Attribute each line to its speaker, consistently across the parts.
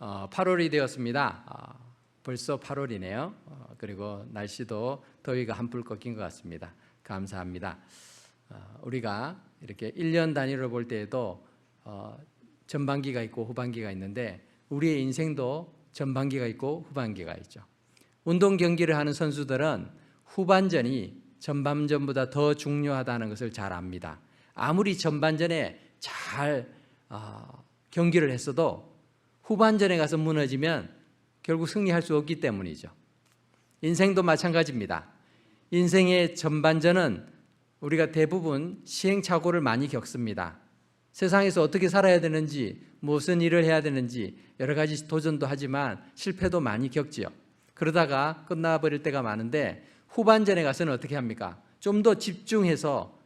Speaker 1: 8월이 되었습니다. 벌써 8월이네요. 그리고 날씨도 더위가 한풀 꺾인 것 같습니다. 감사합니다. 우리가 이렇게 1년 단위로 볼 때에도 전반기가 있고 후반기가 있는데 우리의 인생도 전반기가 있고 후반기가 있죠. 운동 경기를 하는 선수들은 후반전이 전반전보다 더 중요하다는 것을 잘 압니다. 아무리 전반전에 잘 경기를 했어도 후반전에 가서 무너지면 결국 승리할 수 없기 때문이죠. 인생도 마찬가지입니다. 인생의 전반전은 우리가 대부분 시행착오를 많이 겪습니다. 세상에서 어떻게 살아야 되는지, 무슨 일을 해야 되는지 여러 가지 도전도 하지만 실패도 많이 겪지요. 그러다가 끝나버릴 때가 많은데 후반전에 가서는 어떻게 합니까? 좀 더 집중해서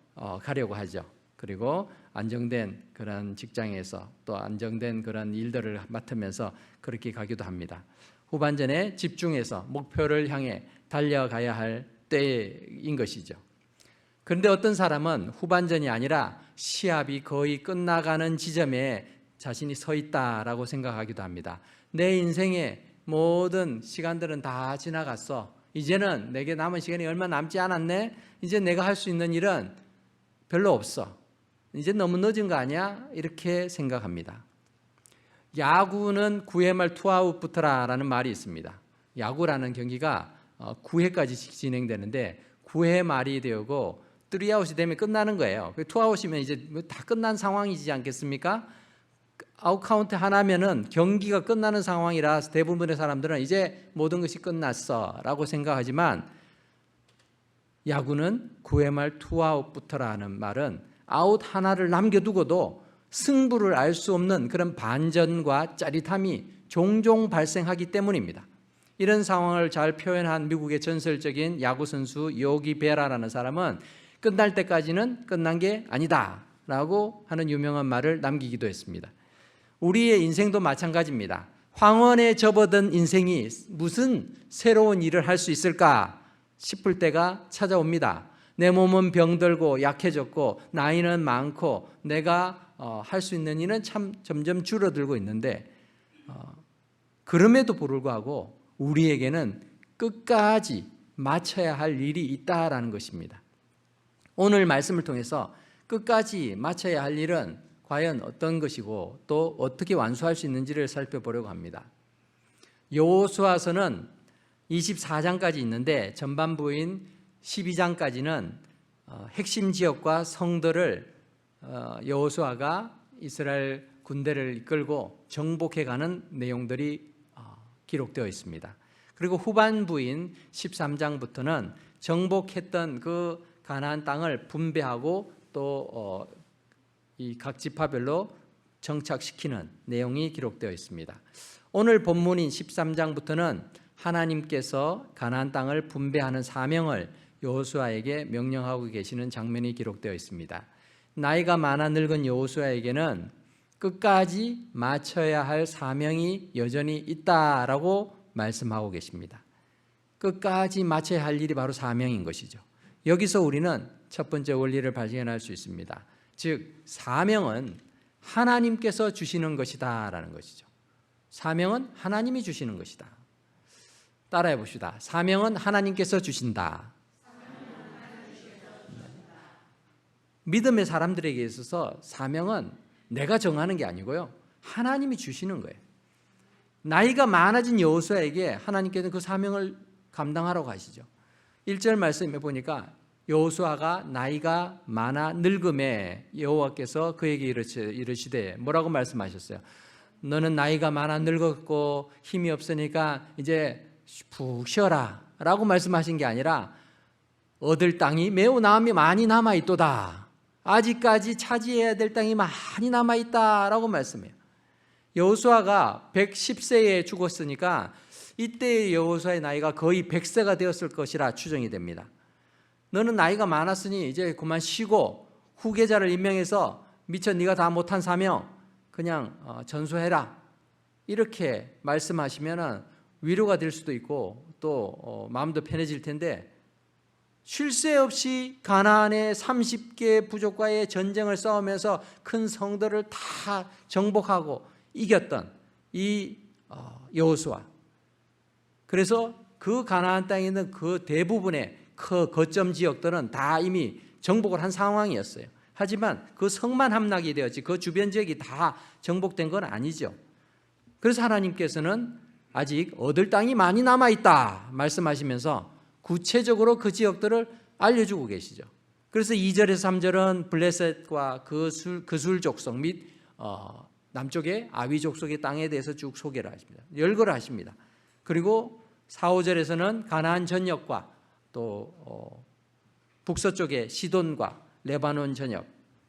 Speaker 1: 가려고 하죠. 그리고 안정된 그런 직장에서 또 안정된 그런 일들을 맡으면서 그렇게 가기도 합니다. 후반전에 집중해서 목표를 향해 달려가야 할 때인 것이죠. 그런데 어떤 사람은 후반전이 아니라 시합이 거의 끝나가는 지점에 자신이 서 있다라고 생각하기도 합니다. 내 인생의 모든 시간들은 다 지나갔어. 이제는 내게 남은 시간이 얼마 남지 않았네. 이제 내가 할 수 있는 일은 별로 없어. 이제 너무 늦은 거 아니야? 이렇게 생각합니다. 야구는 9회 말 투아웃부터라는 말이 있습니다. 야구라는 경기가 9회까지 진행되는데 9회 말이 되고 3아웃이 되면 끝나는 거예요. 투아웃이면 이제 다 끝난 상황이지 않겠습니까? 아웃카운트 하나면은 경기가 끝나는 상황이라 대부분의 사람들은 이제 모든 것이 끝났어 라고 생각하지만 야구는 9회 말 투아웃부터라는 말은 아웃 하나를 남겨두고도 승부를 알 수 없는 그런 반전과 짜릿함이 종종 발생하기 때문입니다. 이런 상황을 잘 표현한 미국의 전설적인 야구 선수 요기 베라라는 사람은 끝날 때까지는 끝난 게 아니다 라고 하는 유명한 말을 남기기도 했습니다. 우리의 인생도 마찬가지입니다. 황혼에 접어든 인생이 무슨 새로운 일을 할 수 있을까 싶을 때가 찾아옵니다. 내 몸은 병들고 약해졌고 나이는 많고 내가 할 수 있는 일은 참 점점 줄어들고 있는데 그럼에도 불구하고 우리에게는 끝까지 마쳐야 할 일이 있다라는 것입니다. 오늘 말씀을 통해서 끝까지 마쳐야 할 일은 과연 어떤 것이고 또 어떻게 완수할 수 있는지를 살펴보려고 합니다. 여호수아서는 24장까지 있는데 전반부인 12장까지는 핵심 지역과 성들을 여호수아가 이스라엘 군대를 이끌고 정복해가는 내용들이 기록되어 있습니다. 그리고 후반부인 13장부터는 정복했던 그 가나안 땅을 분배하고 또 이 각 지파별로 정착시키는 내용이 기록되어 있습니다. 오늘 본문인 13장부터는 하나님께서 가나안 땅을 분배하는 사명을 여호수아에게 명령하고 계시는 장면이 기록되어 있습니다. 나이가 많아 늙은 여호수아에게는 끝까지 마쳐야 할 사명이 여전히 있다라고 말씀하고 계십니다. 끝까지 마쳐야 할 일이 바로 사명인 것이죠. 여기서 우리는 첫 번째 원리를 발견할 수 있습니다. 즉 사명은 하나님께서 주시는 것이다 라는 것이죠. 사명은 하나님이 주시는 것이다. 따라해 봅시다. 사명은 하나님께서 주신다. 믿음의 사람들에게 있어서 사명은 내가 정하는 게 아니고요, 하나님이 주시는 거예요. 나이가 많아진 여호수아에게 하나님께서는 그 사명을 감당하라고 하시죠. 1절 말씀에 보니까 여호수아가 나이가 많아 늙음에 여호와께서 그에게 이르시되 뭐라고 말씀하셨어요? 너는 나이가 많아 늙었고 힘이 없으니까 이제 푹 쉬어라 라고 말씀하신 게 아니라 얻을 땅이 매우 많이 남아있도다. 아직까지 차지해야 될 땅이 많이 남아있다라고 말씀해요. 여호수아가 110세에 죽었으니까 이때의 여호수아의 나이가 거의 100세가 되었을 것이라 추정이 됩니다. 너는 나이가 많았으니 이제 그만 쉬고 후계자를 임명해서 미처 네가 다 못한 사명 그냥 전수해라 이렇게 말씀하시면 위로가 될 수도 있고 또 마음도 편해질 텐데, 쉴 새 없이 가나안의 30개 부족과의 전쟁을 싸우면서 큰 성들을 다 정복하고 이겼던 이 여호수아. 그래서 그 가나안 땅에 있는 그 대부분의 거점 지역들은 다 이미 정복을 한 상황이었어요. 하지만 그 성만 함락이 되었지 그 주변 지역이 다 정복된 건 아니죠. 그래서 하나님께서는 아직 얻을 땅이 많이 남아있다 말씀하시면서 구체적으로 그 지역들을 알려주고 계시죠. 그래서 2절에서 3절은 블레셋과 그술 족속 및 남쪽의 아위 족속의 땅에 대해서 쭉 소개를 하십니다. 열거를 하십니다. 그리고 4, 5절에서는 가나안 전역과 또 북서쪽의 시돈과 레바논 전역,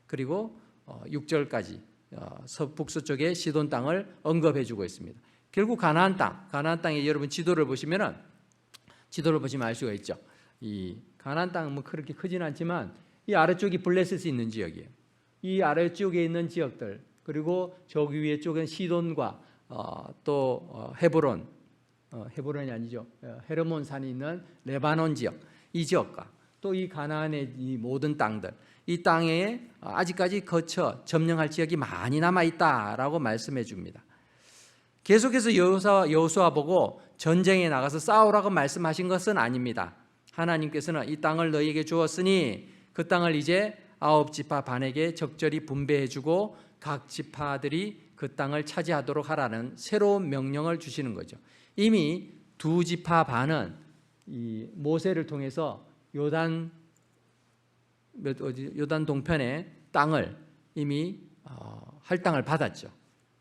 Speaker 1: 그리고 6절까지 북서쪽의 시돈 땅을 언급해 주고 있습니다. 결국 가나안 땅에 여러분 지도를 보시면 알 수가 있죠. 이 가나안 땅은 뭐 그렇게 크진 않지만 이 아래쪽이 블레셋이 있는 지역이에요. 이 아래쪽에 있는 지역들, 그리고 저기 위에 쪽은 시돈과 또 헤브론이 아니죠. 헤르몬 산이 있는 레바논 지역, 이 지역과 또 이 가나안의 이 모든 땅들, 이 땅에 아직까지 거쳐 점령할 지역이 많이 남아 있다라고 말씀해 줍니다. 계속해서 여호수아 보고 전쟁에 나가서 싸우라고 말씀하신 것은 아닙니다. 하나님께서는 이 땅을 너희에게 주었으니 그 땅을 이제 9지파 반에게 적절히 분배해 주고 각 지파들이 그 땅을 차지하도록 하라는 새로운 명령을 주시는 거죠. 이미 2지파 반은 이 모세를 통해서 요단 동편의 땅을 이미 할당을 받았죠.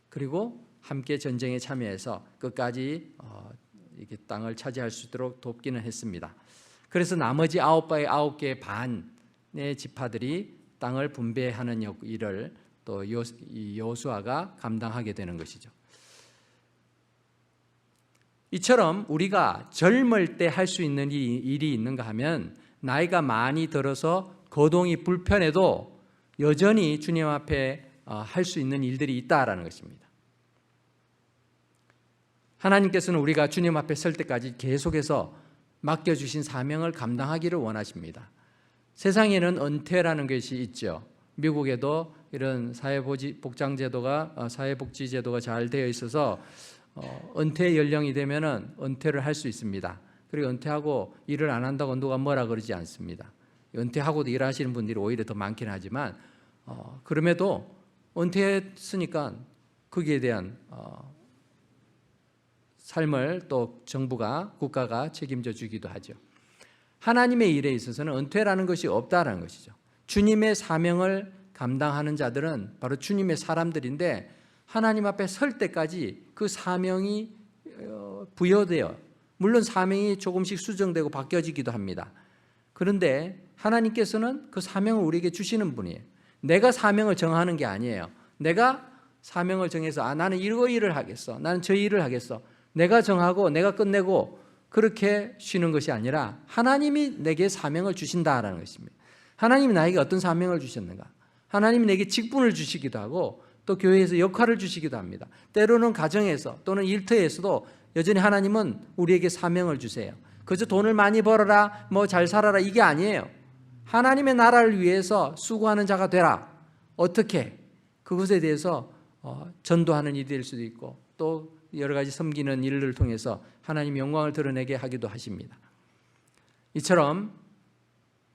Speaker 1: 그리고 함께 전쟁에 참여해서 끝까지 이렇게 땅을 차지할 수 있도록 돕기는 했습니다. 그래서 나머지 9개의 반의 지파들이 땅을 분배하는 일을 또 여호수아가 감당하게 되는 것이죠. 이처럼 우리가 젊을 때 할 수 있는 일이 있는가 하면 나이가 많이 들어서 거동이 불편해도 여전히 주님 앞에 할 수 있는 일들이 있다라는 것입니다. 하나님께서는 우리가 주님 앞에 설 때까지 계속해서 맡겨주신 사명을 감당하기를 원하십니다. 세상에는 은퇴라는 것이 있죠. 미국에도 이런 사회복지제도가 잘 되어 있어서 은퇴 연령이 되면은 은퇴를 할 수 있습니다. 그리고 은퇴하고 일을 안 한다고 누가 뭐라 그러지 않습니다. 은퇴하고도 일하시는 분들이 오히려 더 많긴 하지만 그럼에도 은퇴했으니까 거기에 대한 삶을 또 정부가 국가가 책임져 주기도 하죠. 하나님의 일에 있어서는 은퇴라는 것이 없다라는 것이죠. 주님의 사명을 감당하는 자들은 바로 주님의 사람들인데 하나님 앞에 설 때까지 그 사명이 부여되어, 물론 사명이 조금씩 수정되고 바뀌어지기도 합니다. 그런데 하나님께서는 그 사명을 우리에게 주시는 분이에요. 내가 사명을 정하는 게 아니에요. 내가 사명을 정해서 나는 이거 일을 하겠어, 나는 저 일을 하겠어, 내가 정하고 내가 끝내고 그렇게 쉬는 것이 아니라 하나님이 내게 사명을 주신다라는 것입니다. 하나님이 나에게 어떤 사명을 주셨는가? 하나님이 내게 직분을 주시기도 하고 또 교회에서 역할을 주시기도 합니다. 때로는 가정에서 또는 일터에서도 여전히 하나님은 우리에게 사명을 주세요. 그저 돈을 많이 벌어라, 뭐 잘 살아라, 이게 아니에요. 하나님의 나라를 위해서 수고하는 자가 되라. 어떻게? 그것에 대해서 전도하는 일이 될 수도 있고 또 여러 가지 섬기는 일을 통해서 하나님의 영광을 드러내게 하기도 하십니다. 이처럼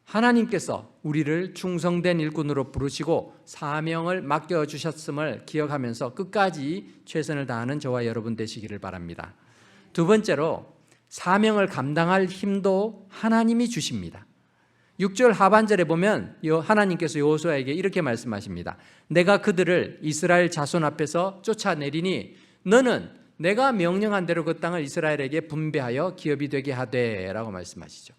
Speaker 1: 하나님께서 우리를 충성된 일꾼으로 부르시고 사명을 맡겨주셨음을 기억하면서 끝까지 최선을 다하는 저와 여러분 되시기를 바랍니다. 두 번째로 사명을 감당할 힘도 하나님이 주십니다. 6절 하반절에 보면 하나님께서 여호수아에게 이렇게 말씀하십니다. 내가 그들을 이스라엘 자손 앞에서 쫓아내리니 너는 내가 명령한 대로 그 땅을 이스라엘에게 분배하여 기업이 되게 하되 라고 말씀하시죠.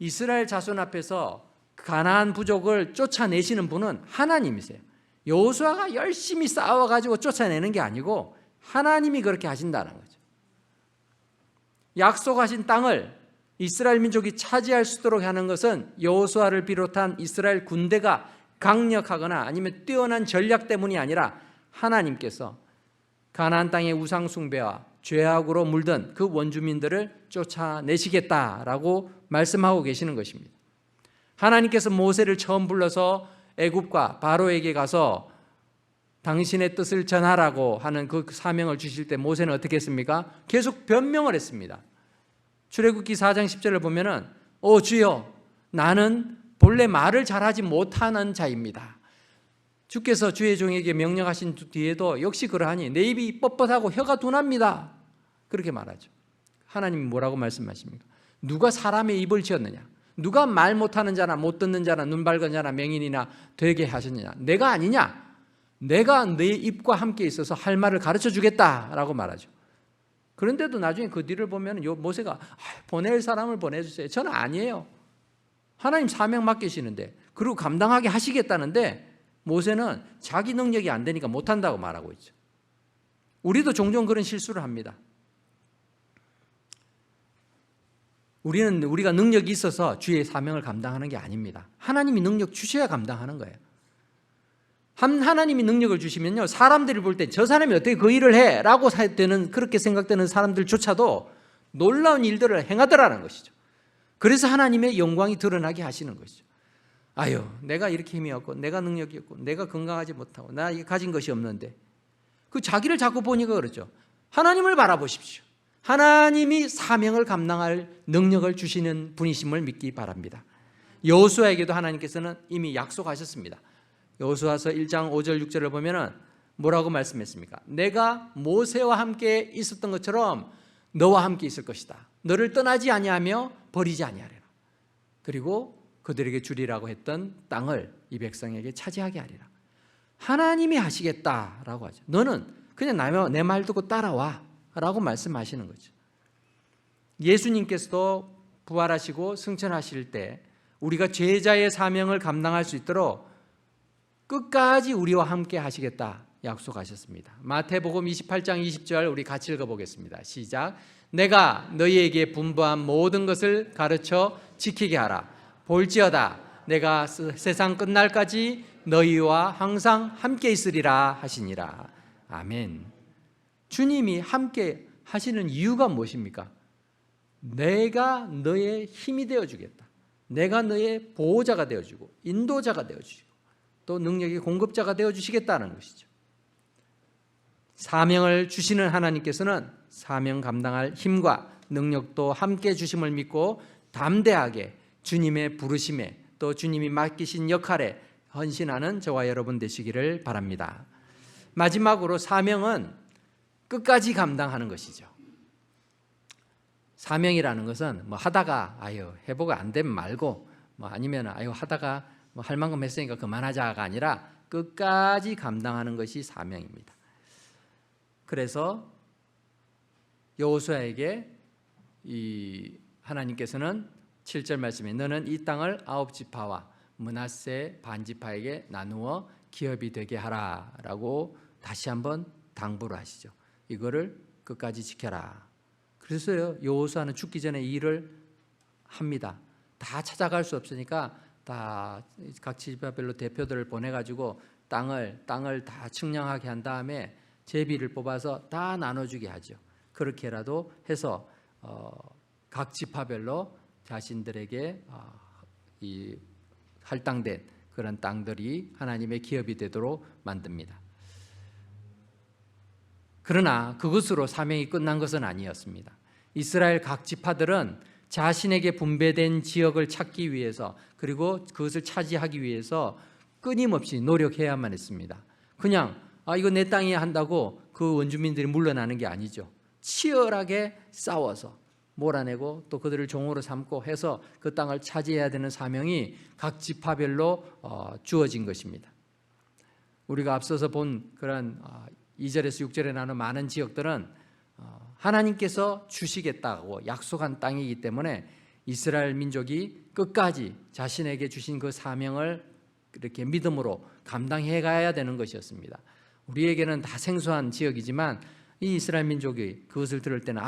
Speaker 1: 이스라엘 자손 앞에서 가나안 부족을 쫓아내시는 분은 하나님이세요. 여호수아가 열심히 싸워가지고 쫓아내는 게 아니고 하나님이 그렇게 하신다는 거죠. 약속하신 땅을 이스라엘 민족이 차지할 수 있도록 하는 것은 여호수아를 비롯한 이스라엘 군대가 강력하거나 아니면 뛰어난 전략 때문이 아니라 하나님께서 가나안 땅의 우상 숭배와 죄악으로 물든 그 원주민들을 쫓아내시겠다라고 말씀하고 계시는 것입니다. 하나님께서 모세를 처음 불러서 애굽과 바로에게 가서 당신의 뜻을 전하라고 하는 그 사명을 주실 때 모세는 어떻게 했습니까? 계속 변명을 했습니다. 출애굽기 4장 10절을 보면은 주여, 나는 본래 말을 잘하지 못하는 자입니다. 주께서 주의 종에게 명령하신 뒤에도 역시 그러하니 내 입이 뻣뻣하고 혀가 둔합니다. 그렇게 말하죠. 하나님이 뭐라고 말씀하십니까? 누가 사람의 입을 지었느냐? 누가 말 못하는 자나 못 듣는 자나 눈 밝은 자나 맹인이나 되게 하셨느냐? 내가 아니냐? 내가 네 입과 함께 있어서 할 말을 가르쳐 주겠다라고 말하죠. 그런데도 나중에 그 뒤를 보면 모세가 보낼 사람을 보내주세요. 저는 아니에요. 하나님 사명 맡기시는데, 그리고 감당하게 하시겠다는데 모세는 자기 능력이 안 되니까 못한다고 말하고 있죠. 우리도 종종 그런 실수를 합니다. 우리가 능력이 있어서 주의 사명을 감당하는 게 아닙니다. 하나님이 능력 주셔야 감당하는 거예요. 하나님이 능력을 주시면요, 사람들이 볼 때 저 사람이 어떻게 그 일을 해? 라고 그렇게 생각되는 사람들조차도 놀라운 일들을 행하더라는 것이죠. 그래서 하나님의 영광이 드러나게 하시는 것이죠. 아유, 내가 이렇게 힘이 없고 내가 능력이 없고 내가 건강하지 못하고 나 가진 것이 없는데, 그 자기를 자꾸 보니까 그렇죠. 하나님을 바라보십시오. 하나님이 사명을 감당할 능력을 주시는 분이심을 믿기 바랍니다. 여호수아에게도 하나님께서는 이미 약속하셨습니다. 여호수아서 1장 5절 6절을 보면은 뭐라고 말씀했습니까? 내가 모세와 함께 있었던 것처럼 너와 함께 있을 것이다. 너를 떠나지 아니하며 버리지 아니하리라. 그리고 그들에게 주리라고 했던 땅을 이 백성에게 차지하게 하리라. 하나님이 하시겠다라고 하죠. 너는 그냥 내 말 듣고 따라와 라고 말씀하시는 거죠. 예수님께서도 부활하시고 승천하실 때 우리가 제자의 사명을 감당할 수 있도록 끝까지 우리와 함께 하시겠다 약속하셨습니다. 마태복음 28장 20절 우리 같이 읽어보겠습니다. 시작. 내가 너희에게 분부한 모든 것을 가르쳐 지키게 하라. 볼지어다 내가 세상 끝날까지 너희와 항상 함께 있으리라 하시니라. 아멘. 주님이 함께 하시는 이유가 무엇입니까? 내가 너의 힘이 되어주겠다. 내가 너의 보호자가 되어주고 인도자가 되어주고 또 능력의 공급자가 되어주시겠다는 것이죠. 사명을 주시는 하나님께서는 사명 감당할 힘과 능력도 함께 주심을 믿고 담대하게 주님의 부르심에 또 주님이 맡기신 역할에 헌신하는 저와 여러분 되시기를 바랍니다. 마지막으로 사명은 끝까지 감당하는 것이죠. 사명이라는 것은 하다가 해보고 안 되면 말고 아니면 하다가 할 만큼 했으니까 그만하자가 아니라 끝까지 감당하는 것이 사명입니다. 그래서 여호수아에게 이 하나님께서는 7절 말씀에 너는 이 땅을 9지파와 므낫세 반지파에게 나누어 기업이 되게 하라라고 다시 한번 당부를 하시죠. 이거를 끝까지 지켜라. 그래서요, 여호수아는 죽기 전에 이 일을 합니다. 다 찾아갈 수 없으니까 다 각 지파별로 대표들을 보내가지고 땅을 다 측량하게 한 다음에 제비를 뽑아서 다 나눠주게 하죠. 그렇게라도 해서 각 지파별로 자신들에게 이 할당된 그런 땅들이 하나님의 기업이 되도록 만듭니다. 그러나 그것으로 사명이 끝난 것은 아니었습니다. 이스라엘 각 지파들은 자신에게 분배된 지역을 찾기 위해서 그리고 그것을 차지하기 위해서 끊임없이 노력해야만 했습니다. 그냥 이거 내 땅이야 한다고 그 원주민들이 물러나는 게 아니죠. 치열하게 싸워서 몰아내고 또 그들을 종으로 삼고 해서 그 땅을 차지해야 되는 사명이 각 지파별로 주어진 것입니다. 우리가 앞서서 본 그런 2절에서 6절에 나오는 많은 지역들은 하나님께서 주시겠다고 약속한 땅이기 때문에 이스라엘 민족이 끝까지 자신에게 주신 그 사명을 이렇게 믿음으로 감당해 가야 되는 것이었습니다. 우리에게는 다 생소한 지역이지만 이 이스라엘 민족이 그것을 들을 때는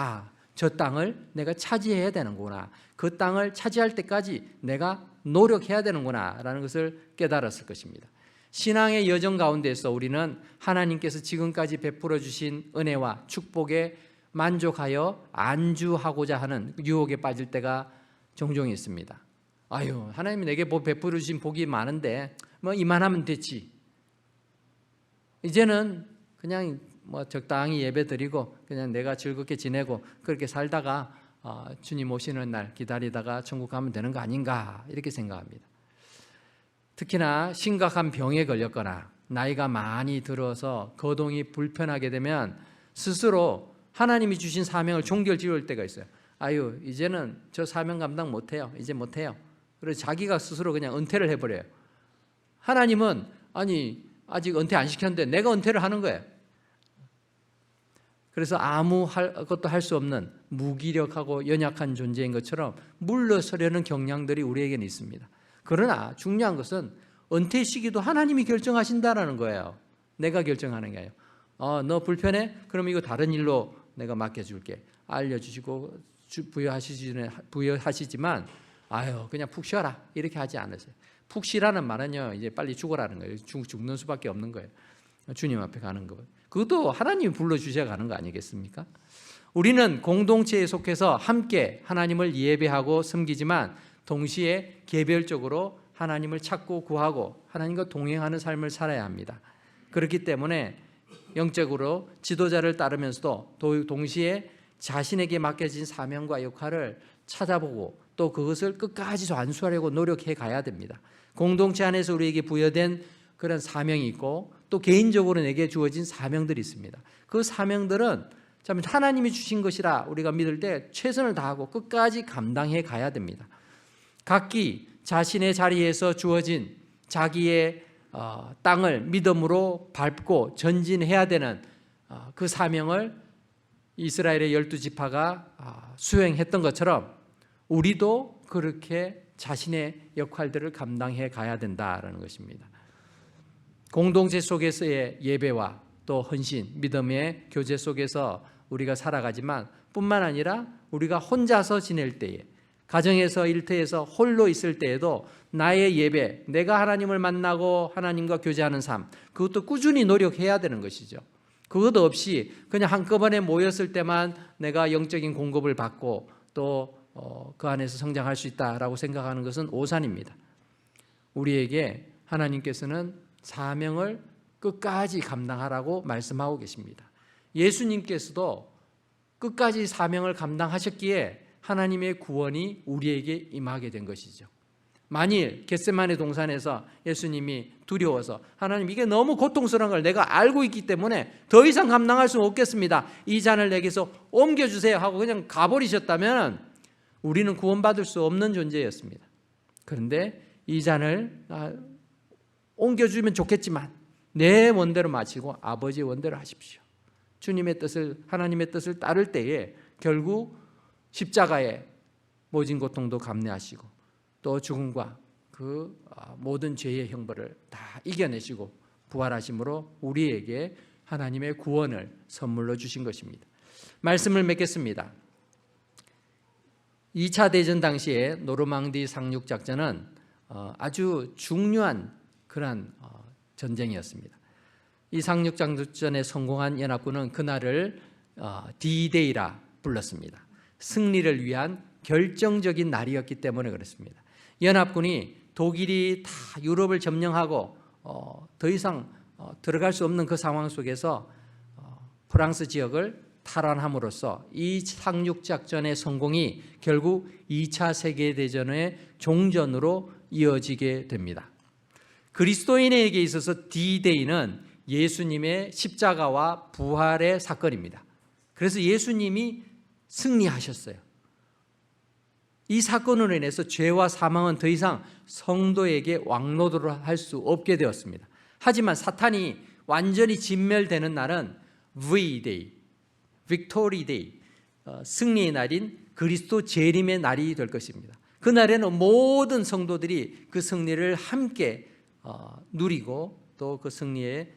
Speaker 1: 저 땅을 내가 차지해야 되는구나. 그 땅을 차지할 때까지 내가 노력해야 되는구나 라는 것을 깨달았을 것입니다. 신앙의 여정 가운데서 우리는 하나님께서 지금까지 베풀어 주신 은혜와 축복에 만족하여 안주하고자 하는 유혹에 빠질 때가 종종 있습니다. 하나님이 내게 베풀어 주신 복이 많은데 이만하면 됐지. 이제는 그냥 뭐 적당히 예배드리고 그냥 내가 즐겁게 지내고 그렇게 살다가 주님 오시는 날 기다리다가 천국 가면 되는 거 아닌가 이렇게 생각합니다. 특히나 심각한 병에 걸렸거나 나이가 많이 들어서 거동이 불편하게 되면 스스로 하나님이 주신 사명을 종결지을 때가 있어요. 아유, 이제는 저 사명 감당 못해요. 이제 못해요. 그래서 자기가 스스로 그냥 은퇴를 해버려요. 하나님은 아니 아직 은퇴 안 시켰는데 내가 은퇴를 하는 거예요. 그래서 아무 것도 할 수 없는 무기력하고 연약한 존재인 것처럼 물러서려는 경향들이 우리에게는 있습니다. 그러나 중요한 것은 은퇴 시기도 하나님이 결정하신다라는 거예요. 내가 결정하는 게 아니에요. 너 불편해? 그럼 이거 다른 일로 내가 맡겨줄게. 알려주시고 부여하시지만 아유 그냥 푹 쉬어라 이렇게 하지 않으세요. 푹 쉬라는 말은요 이제 빨리 죽어라는 거예요. 죽는 수밖에 없는 거예요. 주님 앞에 가는 거. 그것도 하나님이 불러주셔야 가는 거 아니겠습니까? 우리는 공동체에 속해서 함께 하나님을 예배하고 섬기지만 동시에 개별적으로 하나님을 찾고 구하고 하나님과 동행하는 삶을 살아야 합니다. 그렇기 때문에 영적으로 지도자를 따르면서도 동시에 자신에게 맡겨진 사명과 역할을 찾아보고 또 그것을 끝까지 완수하려고 노력해 가야 됩니다. 공동체 안에서 우리에게 부여된 그런 사명이 있고 또 개인적으로 내게 주어진 사명들이 있습니다. 그 사명들은 참 하나님이 주신 것이라 우리가 믿을 때 최선을 다하고 끝까지 감당해 가야 됩니다. 각기 자신의 자리에서 주어진 자기의 땅을 믿음으로 밟고 전진해야 되는 그 사명을 이스라엘의 12지파가 수행했던 것처럼 우리도 그렇게 자신의 역할들을 감당해 가야 된다는 것입니다. 공동체 속에서의 예배와 또 헌신, 믿음의 교제 속에서 우리가 살아가지만 뿐만 아니라 우리가 혼자서 지낼 때에 가정에서 일터에서 홀로 있을 때에도 나의 예배, 내가 하나님을 만나고 하나님과 교제하는 삶, 그것도 꾸준히 노력해야 되는 것이죠. 그것 없이 그냥 한꺼번에 모였을 때만 내가 영적인 공급을 받고 또 그 안에서 성장할 수 있다라고 생각하는 것은 오산입니다. 우리에게 하나님께서는 사명을 끝까지 감당하라고 말씀하고 계십니다. 예수님께서도 끝까지 사명을 감당하셨기에 하나님의 구원이 우리에게 임하게 된 것이죠. 만일 겟세마네 동산에서 예수님이 두려워서 하나님 이게 너무 고통스러운 걸 내가 알고 있기 때문에 더 이상 감당할 수 없겠습니다. 이 잔을 내게서 옮겨주세요 하고 그냥 가버리셨다면 우리는 구원받을 수 없는 존재였습니다. 그런데 이 잔을 옮겨주면 좋겠지만 내 원대로 마치고 아버지의 원대로 하십시오. 주님의 뜻을 하나님의 뜻을 따를 때에 결국 십자가의 모진 고통도 감내하시고 또 죽음과 그 모든 죄의 형벌을 다 이겨내시고 부활하심으로 우리에게 하나님의 구원을 선물로 주신 것입니다. 말씀을 맺겠습니다. 2차 대전 당시에 노르망디 상륙작전은 아주 중요한 그러한 전쟁이었습니다. 이 상륙작전에 성공한 연합군은 그날을 D-Day라 불렀습니다. 승리를 위한 결정적인 날이었기 때문에 그렇습니다. 연합군이 독일이 다 유럽을 점령하고 더 이상 들어갈 수 없는 그 상황 속에서 프랑스 지역을 탈환함으로써 이 상륙작전의 성공이 결국 2차 세계대전의 종전으로 이어지게 됩니다. 그리스도인에게 있어서 D-Day는 예수님의 십자가와 부활의 사건입니다. 그래서 예수님이 승리하셨어요. 이 사건으로 인해서 죄와 사망은 더 이상 성도에게 왕노도를 할 수 없게 되었습니다. 하지만 사탄이 완전히 진멸되는 날은 V-Day, Victory Day, 승리의 날인 그리스도 재림의 날이 될 것입니다. 그날에는 모든 성도들이 그 승리를 함께 누리고 또 그 승리의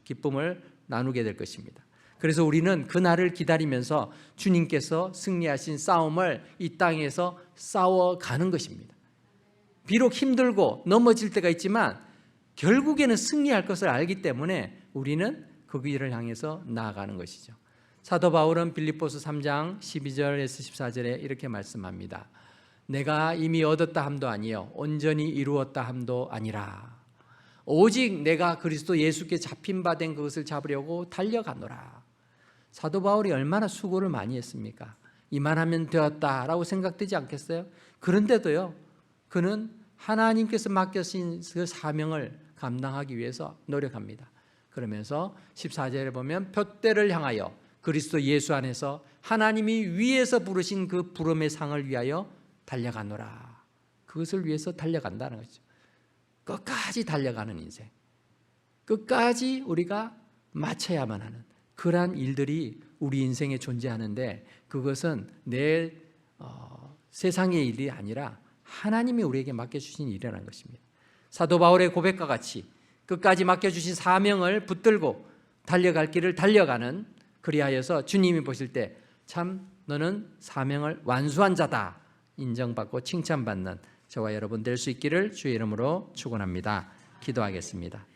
Speaker 1: 기쁨을 나누게 될 것입니다. 그래서 우리는 그 날을 기다리면서 주님께서 승리하신 싸움을 이 땅에서 싸워가는 것입니다. 비록 힘들고 넘어질 때가 있지만 결국에는 승리할 것을 알기 때문에 우리는 그 길을 향해서 나아가는 것이죠. 사도 바울은 빌립보서 3장 12절에서 14절에 이렇게 말씀합니다. 내가 이미 얻었다 함도 아니요 온전히 이루었다 함도 아니라 오직 내가 그리스도 예수께 잡힌 바 된 그것을 잡으려고 달려가노라. 사도 바울이 얼마나 수고를 많이 했습니까? 이만하면 되었다라고 생각되지 않겠어요? 그런데도요, 그는 하나님께서 맡겨신 그 사명을 감당하기 위해서 노력합니다. 그러면서 14절에 보면 표대를 향하여 그리스도 예수 안에서 하나님이 위에서 부르신 그 부름의 상을 위하여 달려가노라. 그것을 위해서 달려간다는 거죠. 끝까지 달려가는 인생, 끝까지 우리가 마쳐야만 하는 그러한 일들이 우리 인생에 존재하는데, 그것은 내 세상의 일이 아니라 하나님이 우리에게 맡겨주신 일이라는 것입니다. 사도 바울의 고백과 같이 끝까지 맡겨주신 사명을 붙들고 달려갈 길을 달려가는, 그리하여서 주님이 보실 때 참 너는 사명을 완수한 자다 인정받고 칭찬받는 저와 여러분 될 수 있기를 주의 이름으로 축원합니다. 기도하겠습니다.